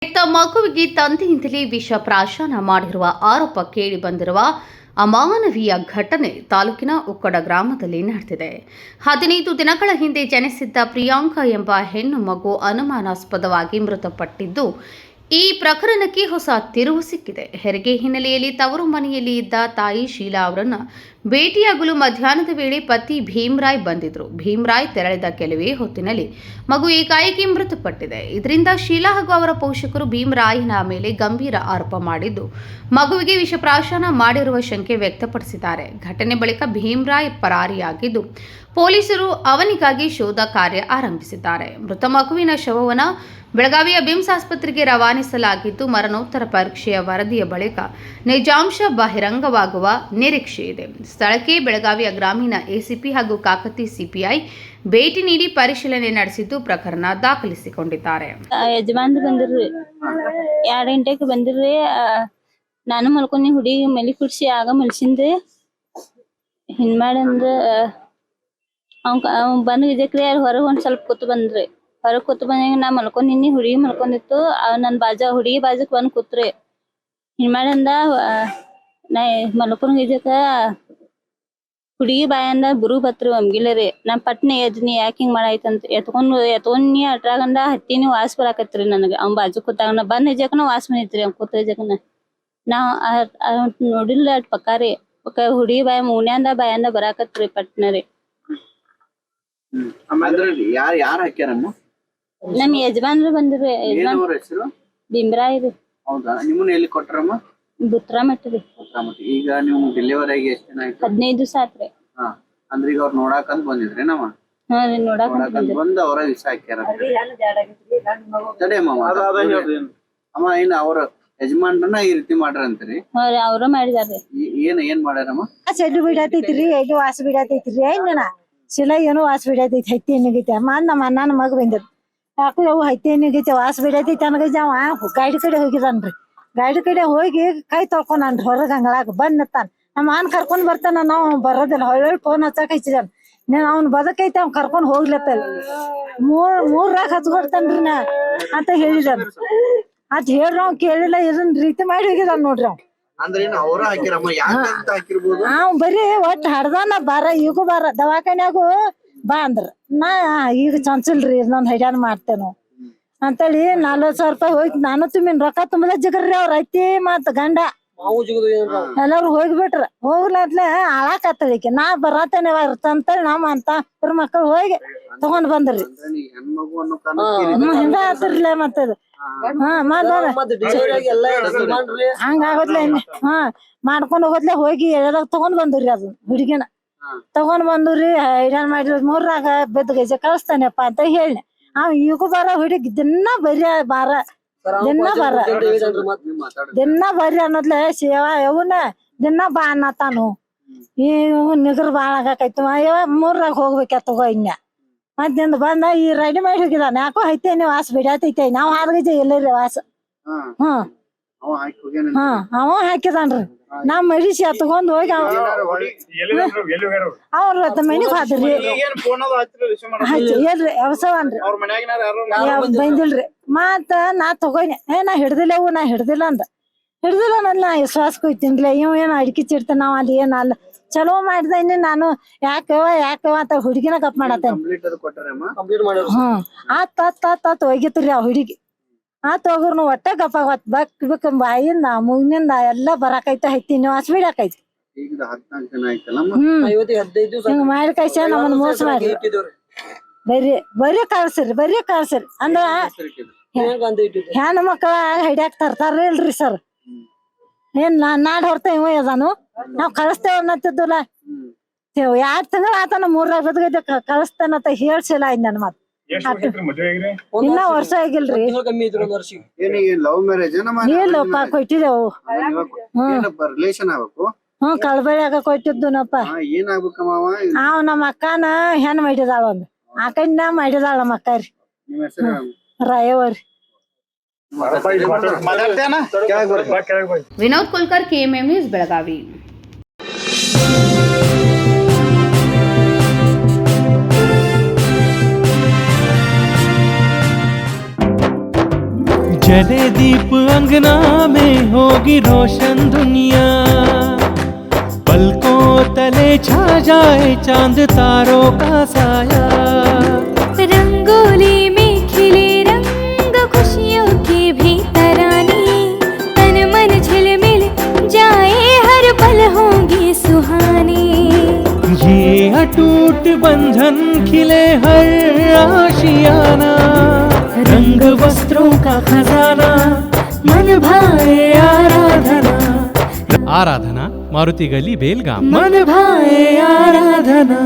ಮಗುವಿಗೆ ತಂದೆಯಿಂದಲೇ ವಿಷ ಪ್ರಾಶನ ಮಾಡಿರುವ ಆರೋಪ ಕೇಳಿಬಂದಿರುವ ಅಮಾನವೀಯ ಘಟನೆ ತಾಲೂಕಿನ ಉಕ್ಕಡ ಗ್ರಾಮದಲ್ಲಿ ನಡೆದಿದೆ. 15 ದಿನಗಳ ಹಿಂದೆ ಜನಿಸಿದ್ದ ಪ್ರಿಯಾಂಕಾ ಎಂಬ ಹೆಣ್ಣು ಮಗು ಅನುಮಾನಾಸ್ಪದವಾಗಿ ಮೃತಪಟ್ಟಿದ್ದು, ಈ ಪ್ರಕರಣಕ್ಕೆ ಹೊಸ ತಿರುವು ಸಿಕ್ಕಿದೆ. ಹೆರಿಗೆ ಹಿನ್ನೆಲೆಯಲ್ಲಿ ತವರು ಮನೆಯಲ್ಲಿ ಇದ್ದ ತಾಯಿ ಶೀಲಾ ಅವರನ್ನು ಭೇಟಿಯಾಗಲು ಮಧ್ಯಾಹ್ನದ ವೇಳೆ ಪತಿ ಭೀಮರಾಯ್ ಬಂದಿದ್ರು. ಭೀಮರಾಯ್ ತೆರಳಿದ ಕೆಲವೇ ಹೊತ್ತಿನಲ್ಲಿ ಮಗು ಏಕಾಏಕಿ ಮೃತಪಟ್ಟಿದೆ. ಇದರಿಂದ ಶೀಲಾ ಹಾಗೂ ಅವರ ಪೋಷಕರು ಭೀಮರಾಯ್ನ ಮೇಲೆ ಗಂಭೀರ ಆರೋಪ ಮಾಡಿದ್ದು, ಮಗುವಿಗೆ ವಿಷಪ್ರಾಶನ ಮಾಡಿರುವ ಶಂಕೆ ವ್ಯಕ್ತಪಡಿಸಿದ್ದಾರೆ. ಘಟನೆ ಬಳಿಕ ಭೀಮರಾಯ್ ಪರಾರಿಯಾಗಿದ್ದು, ಪೊಲೀಸರು ಅವನಿಗಾಗಿ ಶೋಧ ಕಾರ್ಯ ಆರಂಭಿಸಿದ್ದಾರೆ. ಮೃತ ಮಗುವಿನ ಶವವನ್ನು ಬೆಳಗಾವಿಯ ಬಿಮ್ಸ್ ಆಸ್ಪತ್ರೆಗೆ ರವಾನಿಸಲಾಗಿದ್ದು, ಮರಣೋತ್ತರ ಪರೀಕ್ಷೆಯ ವರದಿಯ ಬಳಿಕ ನಿಜಾಂಶ ಬಹಿರಂಗವಾಗುವ ನಿರೀಕ್ಷೆ ಇದೆ. ಸ್ಥಳಕ್ಕೆ ಬೆಳಗಾವಿಯ ಗ್ರಾಮೀಣ ಎಸಿಪಿ ಹಾಗೂ ಕಾಕತಿ ಸಿಪಿಐ ಭೇಟಿ ನೀಡಿ ಪರಿಶೀಲನೆ ನಡೆಸಿದ್ದು, ಪ್ರಕರಣ ದಾಖಲಿಸಿಕೊಂಡಿದ್ದಾರೆ. ಯಜಮಾನ್ರು ಬಂದಿರ್ರಿ, 2 ಗಂಟೆಗೆ ಬಂದಿರ್ರಿ. ನಾನು ಮಲ್ಕೊಂಡಿ, ಹುಡುಗಿ ಮಲಿ ಕುಡ್ಸಿ ಆಗ ಮಲ್ಸಿಂದ್ರಿ. ಹಿಂಗ್ ಮಾಡಂದ್ರ ಅವ್ ಬಂದ್ ಇದಕ್ರಿ ಹೊರಗೆ ಒಂದ್ ಸ್ವಲ್ಪ ಕೂತ್ ಬಂದ್ರಿ. ಹೊರಗೆ ಕೂತ್ ಬಂದಾಗ ನಾ ಮಲ್ಕೊಂಡಿನಿ, ಹುಡುಗಿ ಮಲ್ಕೊಂಡಿತ್ತು. ನನ್ ಹುಡುಗಿ ಬಾಜುಕ್ ಬಂದ್ ಕೂತ್ರಿ. ಹಿಂಗ್ ಮಾಡಂದ ನಾ ಮಲ್ಕೊಂಡ್ ಇದಕ್ಕ ಹುಡುಗಿ ಬಾಯಂದ ಬುರು ಬತ್ರಿ ಒಮ್ಗಿಲ್ಲರಿ. ನಾ ಪಟ್ನೆ ಎದ್ನಿ, ಯಾಕೆ ಹಿಂಗ್ ಮಾಡಾಯ್ತಂತ ಎತ್ಕೊಂಡಿ ಅಟ್ರಾಗಂದ ಹತ್ತಿನಿ. ವಾಸ್ ಬರಾಕತ್ರಿ ನನಗ. ಅವ್ನ ಬಾಜು ಕೂತಾಗ ನಾ ಬಂದ್ ಹಿಜಕನ ವಾಸ್ ಬಂದಿತ್ರಿ. ಅವ್ನ ಕೂತ ಹಿಜಕನ ನಾ ನೋಡಿಲ್ಲ ಅಟ್ ಪಕ್ಕಾರಿ. ಹುಡುಗಿ ಬಾಯ ಮೂನ್ಯಾಂದ ಬಾಯಂದ ಬರಾಕತ್ರಿ ಪಟ್ನರಿ. ಯಾರ್ ಹಾಕ್ಯಾರಮ್ಮ? ನಮ್ ಯಜಮಾನ್ರು ಬಂದಿರ್ರಿ. ಭೀಮರಾಯ್ ರೀ. ಹೌದಾ? ನಿಮ್ಮನ್ನ ಎಲ್ಲಿ ಕೊಟ್ರಮ್ಮ? ಬುತ್ರಾಮಠ ರೀ. ಈಗ ನೀವು ಡೆಲಿವರಿ ಆಗಿ ಎಷ್ಟ್ ದಿನ ಆಯ್ತು? 15 ದಿವಸ ಆತ್ರಿ. ಅಂದ್ರೆ ಈಗ ಅವ್ರು ನೋಡಾಕಂತ ಬಂದಿದ್ರಿ ನಮ್ಮ? ಹಾ ರೀ, ನೋಡಾಕಂತ ಬಂದ್ ಅವ್ರ ವಿಷ ಹಾಕ್ಯಾರ. ಅಮ್ಮ, ಏನ್ ಅವ್ರ ಯಜಮಾನ್ರನ್ನ ಈ ರೀತಿ ಮಾಡ್ರಂತ್ರಿ? ಹಾ ರೀ, ಅವ್ರ ಮಾಡಿದಾರ್ರಿ. ಏನ್ ಮಾಡ್ಯಾರಮ್ಮ? ಚೆಡ್ಡು ಬಿಡತೈತ್ರಿ, ಎಲ್ಲಿ ವಾಸ ಬಿಡತೈತ್ರಿ. ಏನ ಶಿಲ ಏನೋ ವಾಸ ಬಿಡತೈತಿ, ಹತ್ತಿ ಏನಾಗೈತಿ. ನಮ್ಮ ಅಣ್ಣನ ಮಗ ಬಂದಿದ್ ಯಾಕೋ ಅವು ಹತ್ತಿ ಏನಾಗೈತಿ, ವಾಸ ಬಿಡತೈತಿ ಅನ್ನಗೈತಿ. ಅವ ಗಾಡಿ ಕಡೆ ಹೋಗಿದನ್ರಿ. ಗಾಡಿ ಕಡೆ ಹೋಗಿ ಕೈ ತೊಳ್ಕೊಂಡ್ರಿ ಹೊರಗ ಅಂಗಳಾಗ ಬಂದತ್ತಾನ. ನಮ್ಮ ಅಣ್ಣ ಕರ್ಕೊಂಡ್ ಬರ್ತಾನ. ನಾವು ಬರೋದಿಲ್ಲ. ಹೊಳ್ಳಿ ಫೋನ್ ಹಚ್ಚಕ್ ಹಚ್ಚಿದಾನ. ಅವ್ನ ಬದಕೈತಿ, ಅವ್ನ್ ಕರ್ಕೊಂಡ್ ಹೋಗ್ಲತ್ತಲ್ಲ. ಮೂರಾಗ ಹಚ್ಕೊಡ್ತಾನ್ರಿ ನಾ ಅಂತ ಹೇಳಿದಾನ. ಅದ್ ಹೇಳ್ರಿ, ಅವ್ ಕೇಳಿಲ್ಲ. ಇದನ್ ರೀತಿ ಮಾಡಿ ಹೋಗಿದಾನ ನೋಡ್ರಿ. ಅವ್ ಅವ್ ಬರೀ ಒಟ್ಟ ಹಡ್ದಾನ. ಬಾರ ಈಗೂ ಬಾರ ದವಾಖಾನ್ಯಾಗು ಬಾ ಅಂದ್ರ ನಾ ಈಗ ಚನ್ಸಿಲ್ರಿ, ಇನ್ನೊಂದ್ ಹೈಡ್ಯಾನ್ ಮಾಡ್ತೇನು ಅಂತೇಳಿ 40,000 ರೂಪಾಯಿ ಹೋಗಿ ನಾನು ತುಂಬಿನ. ರೊಕ್ಕ ತುಂಬದ ಜಗರ್ರಿ ಅವ್ರ ಐತಿ ಮತ್ ಗಂಡ ಎಲ್ಲಾರು ಹೋಗ್ಬಿಟ್ರ. ಹೋಗ್ಲಾದ್ಲೆ ಆಳಾಕತ್ತಳಿಕೆ ನಾ ಬರತೇನೆ ಅಂತೇಳಿ ನಮ್ಮ ಅಂತ ಮಕ್ಕಳು ಹೋಗಿ ತಗೊಂಡ್ ಬಂದ್ರಿ. ಹಿಂಗ ಆತಿರ್ಲ ಮತ್ತದ ಹಂಗ ಆಗೋದ್ಲೆ. ಮಾಡ್ಕೊಂಡ್ ಹೋಗೋದ್ಲೆ ಹೋಗಿ ಎಳ್ದಾಗ ತಗೊಂಡ್ ಬಂದ್ರಿ. ಅದನ್ನ ಹುಡುಗಿನ ತಗೊಂಡ್ ಬಂದ್ರಿ. ಹೈರಾಣ ಮಾಡಿದ್ರ 3ರಾಗ ಬೆದ್ದ ಗಜ ಕಳಿಸ್ತಾನೆಪ್ಪ ಅಂತ ಹೇಳಿ. ಅವ್ ಈಗೂ ಬಾರ ಹುಡುಗಿ ದಿನ ಬರ್ರಿ ಬಾರ ದಿನ ಬರ್ರಿ ಅನ್ನೋದ್ಲೆ ಸೇವಾಯವನ ದಿನ ಬಾ ಅನ್ನತಾನು. ಈ ನಿಗರ್ ಬಾಳ ಆಗಾಕೈತು. 3ರಾಗ ಹೋಗ್ಬೇಕ ತಗೋ. ಇನ್ನ ಮಧ್ಯಾಹ್ನ ಬಂದ ಈ ರೆಡಿ ಮಾಡಿ ಹೋಗಿದಾನ. ಯಾಕೋ ಐತೇನಿ ವಾಸ ಬಿಡತೈತೆ. ನಾವ್ 6 ಗಜ ಎಲ್ಲರಿ ವಾಸ. ಅವ ಹಾಕಿದಾನ್ರಿ. ನಾವ್ ಮಡಿಸಿ ತಗೊಂಡ್ ಹೋಗಿ ಅವ್ರ ಮನಿಗ್ ಹೋದ್ರಿ. ಎಲ್ರಿ ಅವಸವನ್ರಿ ಬಂದಿಲ್ರಿ. ಮತ್ತ ನಾ ತಗೋನಿ. ನಾ ಹಿಡ್ದಿಲ್ಲವು, ನಾ ಹಿಡ್ದಿಲ್ಲ ಅಂದ. ಹಿಡ್ದಿಲ್ಲ ನಾ ವಿಶ್ವಾಸ ಕೊಯ್ತೀನಿಲ್ಲ. ಇವ್ ಏನ್ ಅಡಿಕೆ ಚಿಡ್ತ ನಾವ್ ಅಲ್ಲಿ ಏನ ಅಲ್ಲ ಚಲೋ ಮಾಡಿದೀನಿ ನಾನು. ಯಾಕವ ಅಂತ ಹುಡುಗಿನ ಕಪ್ ಮಾಡತ್ತೇನೆ. ಆತ್ ಹೋಗಿತ್ರಿ ಆ ಹುಡುಗಿ. ಆತ್ ಹೋಗ್ರು ಒಟ್ಟ ಗಪ್ಪಾಗತ್ ಬಕ್ ಬಕ್ ಬಾಯಿಂದ ಮುಗಿನಿಂದ ಎಲ್ಲಾ ಬರಾಕೈತ. ಹೈತೀನಿ ವಾಸ ಬಿಡಾಕೈತಿ. ಹಿಂಗ ಮಾಡಿ ಕೈಸ ನಮ್ಮನ್ನ ಮೋಸ ಮಾಡಿ ಬರೀ ಕಳ್ಸಿರಿ ಅಂದ್ರ ಹೆಣ್ಣು ಮಕ್ಕಳ ಹಿಡ್ಯಾಕ್ ತರ್ತಾರ ಇಲ್ರಿ ಸರ್. ಏನ್ ನಾಡ್ ಹೊರ್ತ ಇವ ಅದಾನು. ನಾವ್ ಕಳಿಸ್ತೇವ ಅನ್ನತ್ತಿದ್ದಲ್ಲ. 2 ತಿಂಗಳ ಆತನ 3ರಾಗ ಬದ್ಗೈತೆ ಕಳಿಸ್ತೇನಂತ ಹೇಳ್ಸಿಲ್ಲ. ಇನ್ ನನ್ ಮತ್ ಇನ್ನ ವರ್ಷ ಆಗಿಲ್ರಿ. ಇಲ್ಲಪ್ಪ ಕೊಟ್ಟಿದ್ದೇವು. ಕಳ್ಬಳ್ಯಾಗ ಕೊಟ್ಟಿದ್ದುನಪ್ಪ. ಅವ್ ನಮ್ಮ ಅಕ್ಕನ ಹೆಣ್ ಮಾಡಿದಾಳ. ಒಂದ್ ಆಕೈನ ಮಾಡಿದಾಳ ನಮ್ಮ ಅಕ್ಕ ರೀ. ರಾಯವರಿ. Vinod Kulkarni, KMM news, Belagavi. जले दीप अंगना में होगी रोशन दुनिया, पलकों तले छा जाए चांद तारों का साया। रंगोली में खिले रंग खुशियों के भी तराने, तन मन झिलमिल जाए हर पल होंगे सुहाने। ये अटूट बंधन खिले हर आशियाना, रंग वस्त्रों का खजाना मन भाए आराधना। आराधना मारुति गली बेलगाम। मन भाए आराधना।